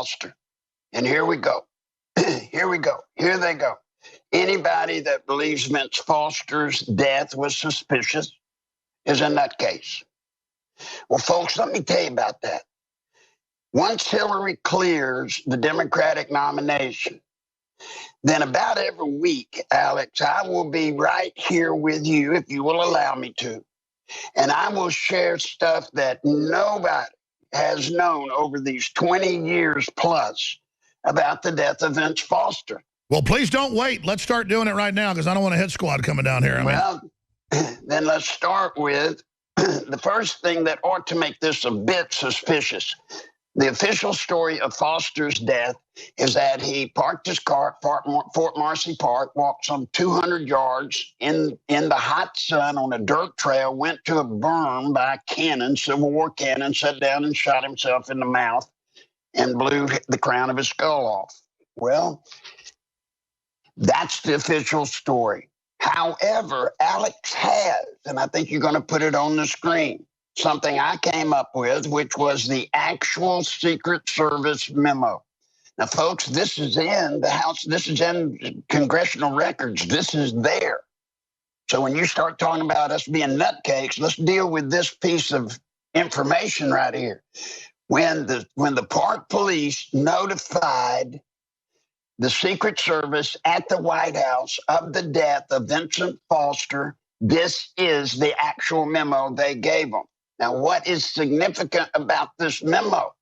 Foster. And here we go. Here we go. Here they go. Anybody that believes Vince Foster's death was suspicious is a nutcase. Well, folks, let me tell you about that. Once Hillary clears the Democratic nomination, then about every week, Alex, I will be right here with you, if you will allow me to, and I will share stuff that nobody has known over these 20 years plus about the death of Vince Foster. Well, please don't wait. Let's start doing it right now, because I don't want a hit squad coming down here. Well, then let's start with the first thing that ought to make this a bit suspicious. The official story of Foster's death is that he parked his car at Fort Marcy Park, walked some 200 yards in the hot sun on a dirt trail, went to a berm by a cannon, Civil War cannon, sat down and shot himself in the mouth and blew the crown of his skull off. Well, that's the official story. However, Alex has, and I think you're going to put it on the screen, something I came up with, which was the actual Secret Service memo. Now, folks, this is in the House, this is in congressional records, this is there. So when you start talking about us being nutcakes, let's deal with this piece of information right here. When the Park Police notified the Secret Service at the White House of the death of Vincent Foster, this is the actual memo they gave them. Now, what is significant about this memo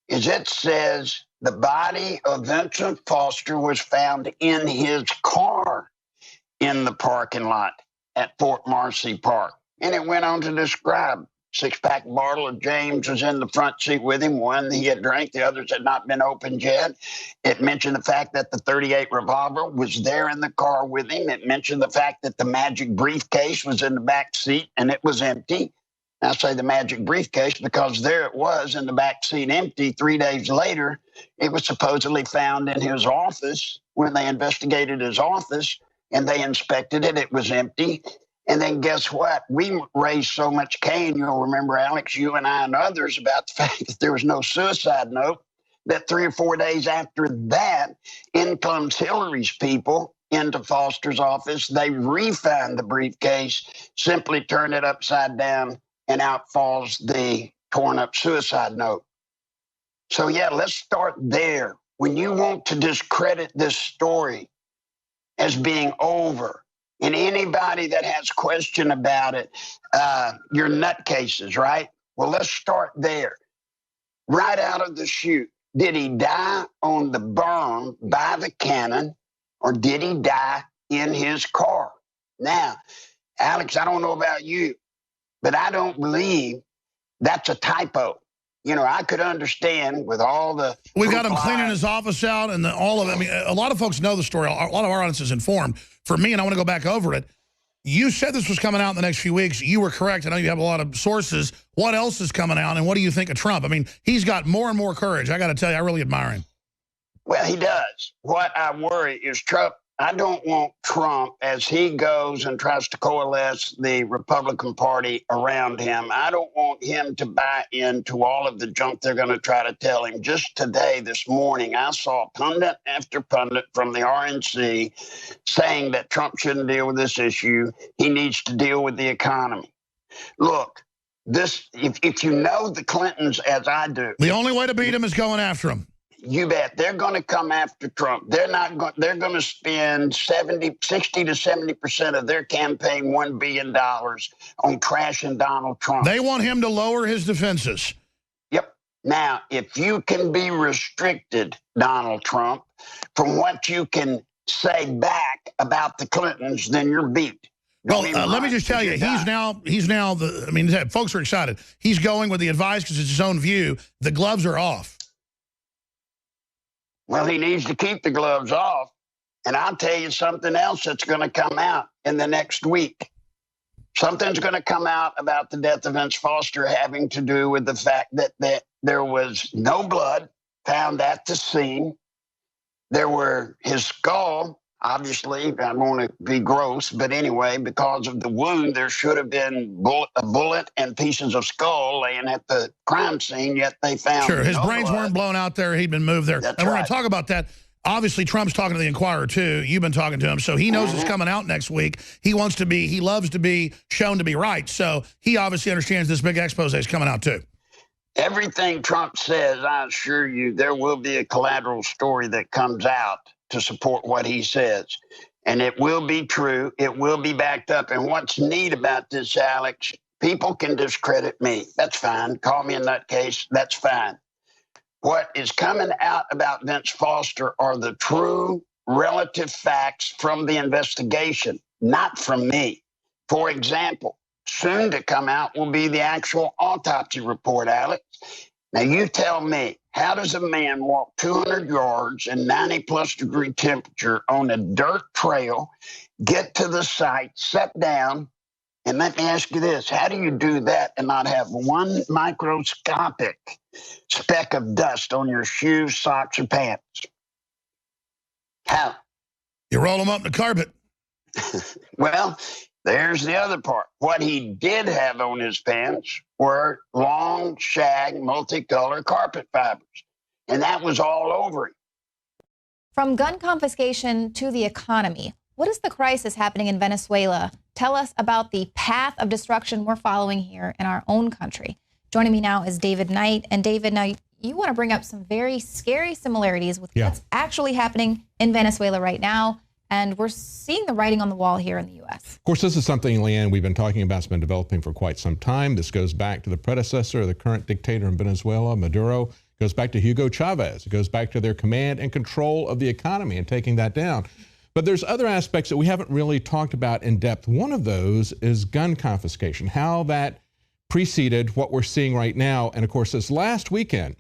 is it says the body of Vincent Foster was found in his car in the parking lot at Fort Marcy Park. And it went on to describe six-pack bottle of James was in the front seat with him. One he had drank, the others had not been opened yet. It mentioned the fact that the .38 revolver was there in the car with him. It mentioned the fact that the magic briefcase was in the back seat and it was empty. I say the magic briefcase because there it was in the back seat empty. 3 days later, it was supposedly found in his office. When they investigated his office and they inspected it, it was empty. And then guess what? We raised so much cane, you'll remember, Alex, you and I and others, about the fact that there was no suicide note, that 3 or 4 days after that, in comes Hillary's people into Foster's office. They refound the briefcase, simply turned it upside down, and out falls the torn up suicide note. So yeah, let's start there. When you want to discredit this story as being over, and anybody that has question about it, you're nutcases, right? Well, let's start there. Right out of the chute, did he die on the berm by the cannon, or did he die in his car? Now, Alex, I don't know about you, but I don't believe that's a typo. You know, I could understand with all the... We've got him cleaning his office out and all of it. I mean, a lot of folks know the story. A lot of our audience is informed. For me, and I want to go back over it, you said this was coming out in the next few weeks. You were correct. I know you have a lot of sources. What else is coming out, and what do you think of Trump? I mean, he's got more and more courage. I got to tell you, I really admire him. Well, he does. What I worry is Trump. I don't want Trump, as he goes and tries to coalesce the Republican Party around him, I don't want him to buy into all of the junk they're going to try to tell him. Just today, this morning, I saw pundit after pundit from the RNC saying that Trump shouldn't deal with this issue. He needs to deal with the economy. Look, this if you know the Clintons as I do. The only way to beat him is going after him. You bet. They're going to come after Trump. They're going to spend 60 to 70% of their campaign, $1 billion, on trashing Donald Trump. They want him to lower his defenses. Yep. Now, if you can be restricted, Donald Trump, from what you can say back about the Clintons, then you're beat. Well, let me just tell you, he's now the, I mean, folks are excited. He's going with the advice because it's his own view. The gloves are off. Well, he needs to keep the gloves off. And I'll tell you something else that's going to come out in the next week. Something's going to come out about the death of Vince Foster having to do with the fact that there was no blood found at the scene. His skull Obviously, I don't want to be gross, but anyway, because of the wound, there should have been a bullet and pieces of skull laying at the crime scene, yet they found Sure, his no brains blood. weren't blown out there. He'd been moved there. That's and we're going right. to talk about that. Obviously, Trump's talking to the Inquirer, too. You've been talking to him, so he knows it's coming out next week. He loves to be shown to be right, so he obviously understands this big expose is coming out, too. Everything Trump says, I assure you, there will be a collateral story that comes out to support what he says. And it will be true. It will be backed up. And what's neat about this, Alex, people can discredit me. That's fine. Call me a nutcase. That's fine. What is coming out about Vince Foster are the true relative facts from the investigation, not from me. For example, soon to come out will be the actual autopsy report, Alex. Now, you tell me, how does a man walk 200 yards in 90-plus degree temperature on a dirt trail, get to the site, sit down, and let me ask you this, how do you do that and not have one microscopic speck of dust on your shoes, socks, or pants? How? You roll them up in the carpet. Well, there's the other part. What he did have on his pants were long, shag, multicolored carpet fibers. And that was all over him. From gun confiscation to the economy, what is the crisis happening in Venezuela? Tell us about the path of destruction we're following here in our own country. Joining me now is David Knight. And David, now you want to bring up some very scary similarities with what's actually happening in Venezuela right now. And we're seeing the writing on the wall here in the U.S. Of course, this is something, Leanne, we've been talking about. It's been developing for quite some time. This goes back to the predecessor, the current dictator in Venezuela, Maduro. It goes back to Hugo Chavez. It goes back to their command and control of the economy and taking that down. But there's other aspects that we haven't really talked about in depth. One of those is gun confiscation, how that preceded what we're seeing right now. And of course, this last weekend,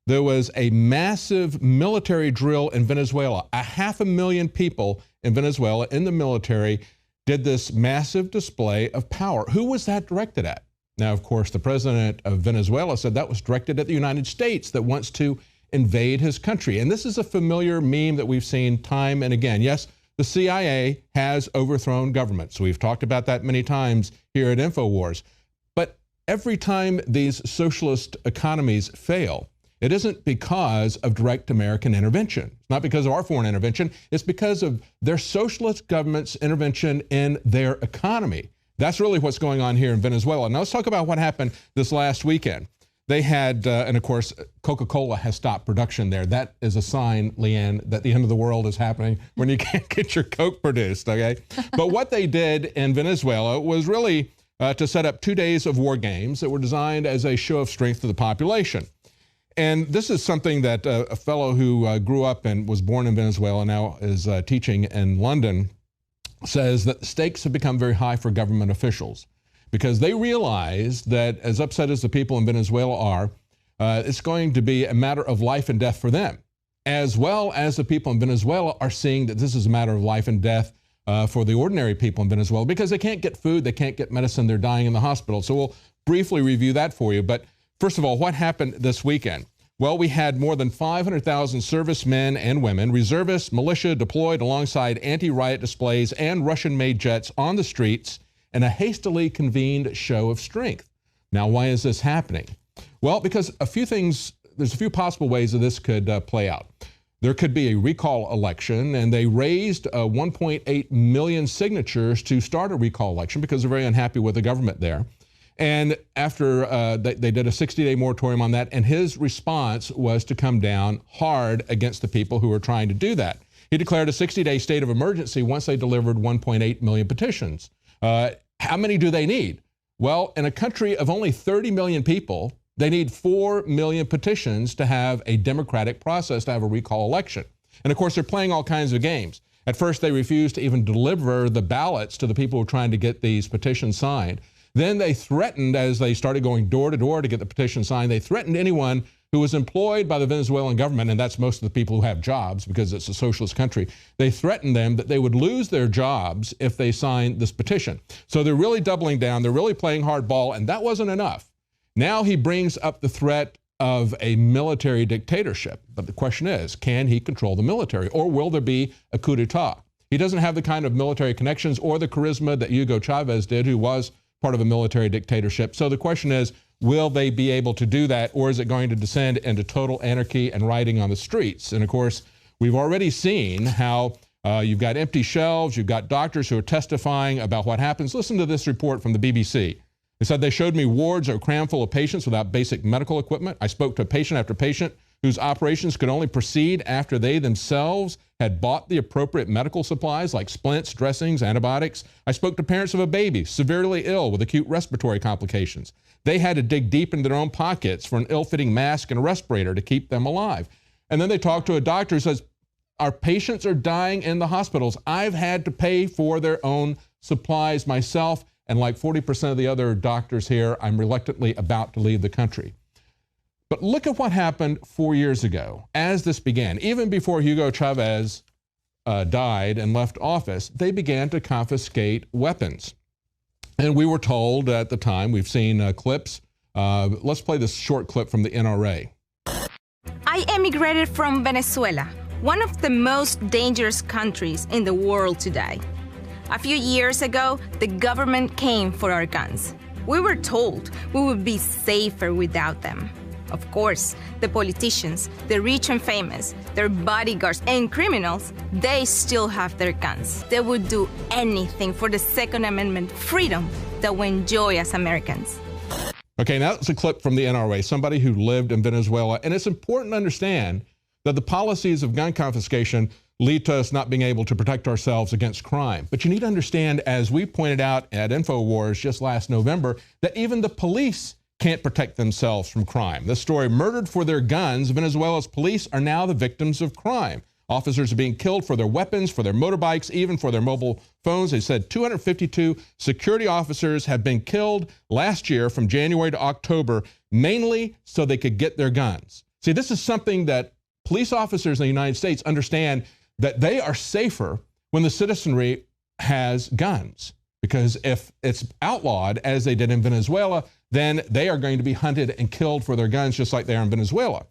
there was a massive military drill in Venezuela. 500,000 people in Venezuela in the military did this massive display of power. Who was that directed at? Now, of course, the president of Venezuela said that was directed at the United States that wants to invade his country. And this is a familiar meme that we've seen time and again. Yes, the CIA has overthrown governments. We've talked about that many times here at InfoWars. But every time these socialist economies fail, it isn't because of direct American intervention. It's not because of our foreign intervention. It's because of their socialist government's intervention in their economy. That's really what's going on here in Venezuela. Now let's talk about what happened this last weekend. They had, and of course, Coca-Cola has stopped production there. That is a sign, Leanne, that the end of the world is happening when you can't get your Coke produced, okay? But what they did in Venezuela was really to set up 2 days of war games that were designed as a show of strength to the population. And this is something that a fellow who grew up and was born in Venezuela, now is teaching in London, says that the stakes have become very high for government officials because they realize that as upset as the people in Venezuela are, it's going to be a matter of life and death for them, as well as the people in Venezuela are seeing that this is a matter of life and death for the ordinary people in Venezuela because they can't get food, they can't get medicine, they're dying in the hospital. So we'll briefly review that for you. But first of all, what happened this weekend? Well, we had more than 500,000 servicemen and women, reservists, militia deployed alongside anti-riot displays and Russian-made jets on the streets in a hastily convened show of strength. Now, why is this happening? Well, because there's a few possible ways that this could play out. There could be a recall election, and they raised 1.8 million signatures to start a recall election because they're very unhappy with the government there. And after they did a 60-day moratorium on that, and his response was to come down hard against the people who were trying to do that. He declared a 60-day state of emergency once they delivered 1.8 million petitions. How many do they need? Well, in a country of only 30 million people, they need 4 million petitions to have a democratic process to have a recall election. And of course, they're playing all kinds of games. At first, they refused to even deliver the ballots to the people who were trying to get these petitions signed. Then they threatened, as they started going door to door to get the petition signed, they threatened anyone who was employed by the Venezuelan government, and that's most of the people who have jobs because it's a socialist country. They threatened them that they would lose their jobs if they signed this petition. So they're really doubling down. They're really playing hardball, and that wasn't enough. Now he brings up the threat of a military dictatorship. But the question is, can he control the military, or will there be a coup d'etat? He doesn't have the kind of military connections or the charisma that Hugo Chavez did, who was part of a military dictatorship. So the question is, will they be able to do that, or is it going to descend into total anarchy and rioting on the streets? And of course, we've already seen how you've got empty shelves, you've got doctors who are testifying about what happens. Listen to this report from the BBC. They said, they showed me wards that are crammed full of patients without basic medical equipment. I spoke to patient after patient whose operations could only proceed after they themselves had bought the appropriate medical supplies like splints, dressings, antibiotics. I spoke to parents of a baby severely ill with acute respiratory complications. They had to dig deep into their own pockets for an ill-fitting mask and a respirator to keep them alive. And then they talked to a doctor who says, our patients are dying in the hospitals. I've had to pay for their own supplies myself, and like 40% of the other doctors here, I'm reluctantly about to leave the country. But look at what happened 4 years ago as this began. Even before Hugo Chavez died and left office, they began to confiscate weapons. And we were told at the time, we've seen clips. Let's play this short clip from the NRA. I emigrated from Venezuela, one of the most dangerous countries in the world today. A few years ago, the government came for our guns. We were told we would be safer without them. Of course, the politicians, the rich and famous, their bodyguards and criminals, they still have their guns. They would do anything for the Second Amendment freedom that we enjoy as Americans. Okay, now that's a clip from the NRA, somebody who lived in Venezuela. And it's important to understand that the policies of gun confiscation lead to us not being able to protect ourselves against crime. But you need to understand, as we pointed out at INFOWARS just last November, that even the police can't protect themselves from crime. This story, murdered for their guns, Venezuela's police are now the victims of crime. Officers are being killed for their weapons, for their motorbikes, even for their mobile phones. They said 252 security officers have been killed last year from January to October, mainly so they could get their guns. See, this is something that police officers in the United States understand, that they are safer when the citizenry has guns. Because if it's outlawed, as they did in Venezuela, then they are going to be hunted and killed for their guns, just like they are in Venezuela.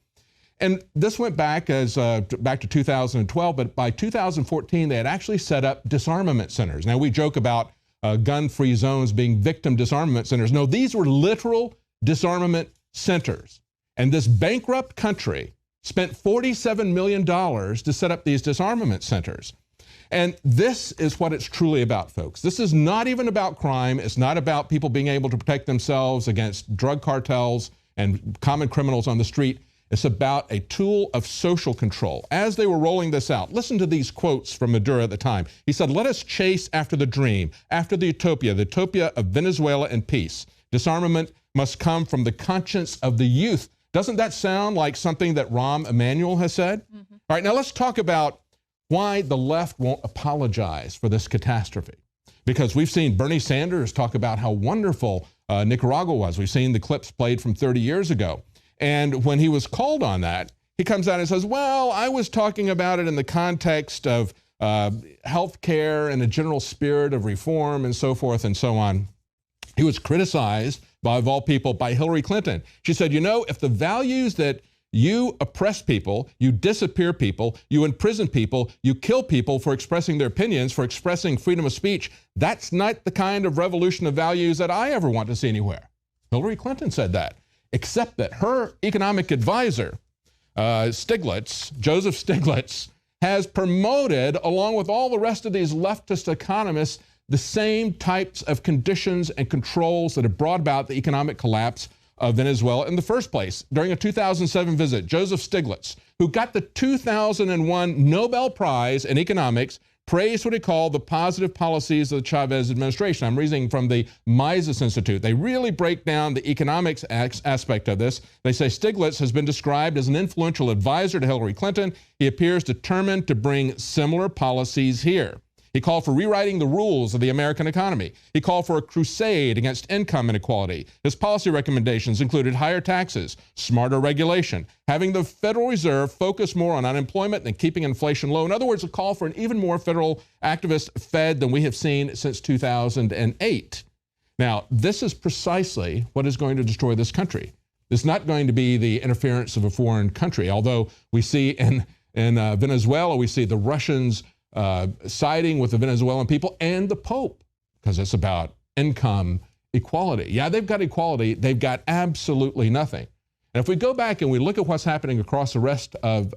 And this went back back to 2012, but by 2014, they had actually set up disarmament centers. Now, we joke about gun-free zones being victim disarmament centers. No, these were literal disarmament centers. And this bankrupt country spent $47 million to set up these disarmament centers. And this is what it's truly about, folks. This is not even about crime. It's not about people being able to protect themselves against drug cartels and common criminals on the street. It's about a tool of social control. As they were rolling this out, listen to these quotes from Maduro at the time. He said, "Let us chase after the dream, after the utopia of Venezuela and peace. Disarmament must come from the conscience of the youth." Doesn't that sound like something that Rahm Emanuel has said? Mm-hmm. All right, now let's talk about why the left won't apologize for this catastrophe. Because we've seen Bernie Sanders talk about how wonderful Nicaragua was. We've seen the clips played from 30 years ago. And when he was called on that, he comes out and says, well, I was talking about it in the context of health care and a general spirit of reform and so forth and so on. He was criticized by, of all people, by Hillary Clinton. She said, you know, if the values that you oppress people, you disappear people, you imprison people, you kill people for expressing their opinions, for expressing freedom of speech, that's not the kind of revolution of values that I ever want to see anywhere. Hillary Clinton said that, except that her economic advisor, Joseph Stiglitz, has promoted, along with all the rest of these leftist economists, the same types of conditions and controls that have brought about the economic collapse of Venezuela in the first place. During a 2007 visit, Joseph Stiglitz, who got the 2001 Nobel Prize in economics, praised what he called the positive policies of the Chavez administration. I'm reading from the Mises Institute. They really break down the economics aspect of this. They say Stiglitz has been described as an influential advisor to Hillary Clinton. He appears determined to bring similar policies here. He called for rewriting the rules of the American economy. He called for a crusade against income inequality. His policy recommendations included higher taxes, smarter regulation, having the Federal Reserve focus more on unemployment than keeping inflation low. In other words, a call for an even more federal activist Fed than we have seen since 2008. Now, this is precisely what is going to destroy this country. It's not going to be the interference of a foreign country, although we see in Venezuela, we see the Russians siding with the Venezuelan people and the Pope, because it's about income equality. Yeah, they've got equality. They've got absolutely nothing. And if we go back and we look at what's happening across the rest of